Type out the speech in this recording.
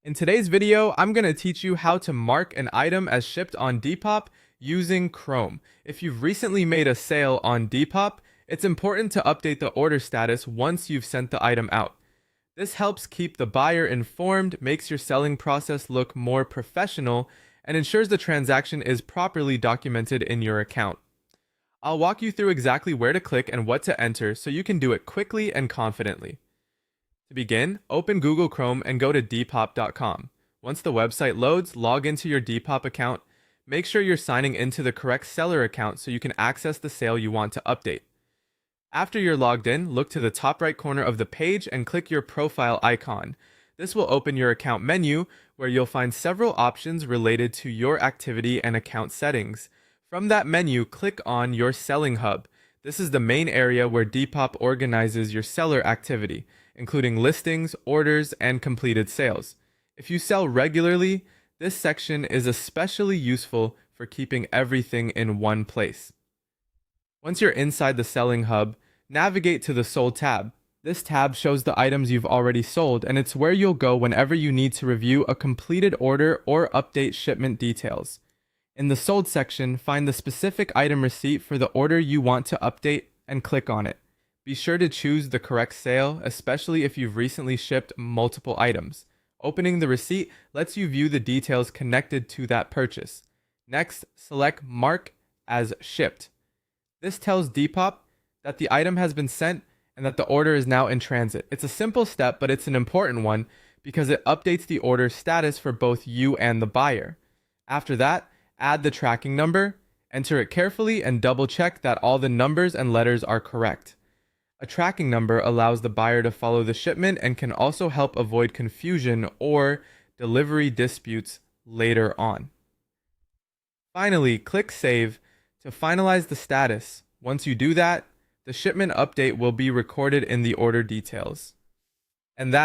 In today's video, I'm going to teach you how to mark an item as shipped on Depop using Chrome. If you've recently made a sale on Depop, it's important to update the order status once you've sent the item out. This helps keep the buyer informed, makes your selling process look more professional, and ensures the transaction is properly documented in your account. I'll walk you through exactly where to click and what to enter so you can do it quickly and confidently. To begin, open Google Chrome and go to Depop.com. Once the website loads, log into your Depop account. Make sure you're signing into the correct seller account so you can access the sale you want to update. After you're logged in, look to the top right corner of the page and click your profile icon. This will open your account menu where you'll find several options related to your activity and account settings. From that menu, click on your selling hub. This is the main area where Depop organizes your seller activity, including listings, orders, and completed sales. If you sell regularly, this section is especially useful for keeping everything in one place. Once you're inside the selling hub, navigate to the Sold tab. This tab shows the items you've already sold, and it's where you'll go whenever you need to review a completed order or update shipment details. In the Sold section, find the specific item receipt for the order you want to update and click on it. Be sure to choose the correct sale, especially if you've recently shipped multiple items. Opening the receipt lets you view the details connected to that purchase. Next, select Mark as Shipped. This tells Depop that the item has been sent and that the order is now in transit. It's a simple step, but it's an important one because it updates the order status for both you and the buyer. After that, add the tracking number, enter it carefully, and double check that all the numbers and letters are correct. A tracking number allows the buyer to follow the shipment and can also help avoid confusion or delivery disputes later on. Finally, click Save to finalize the status. Once you do that, the shipment update will be recorded in the order details. And that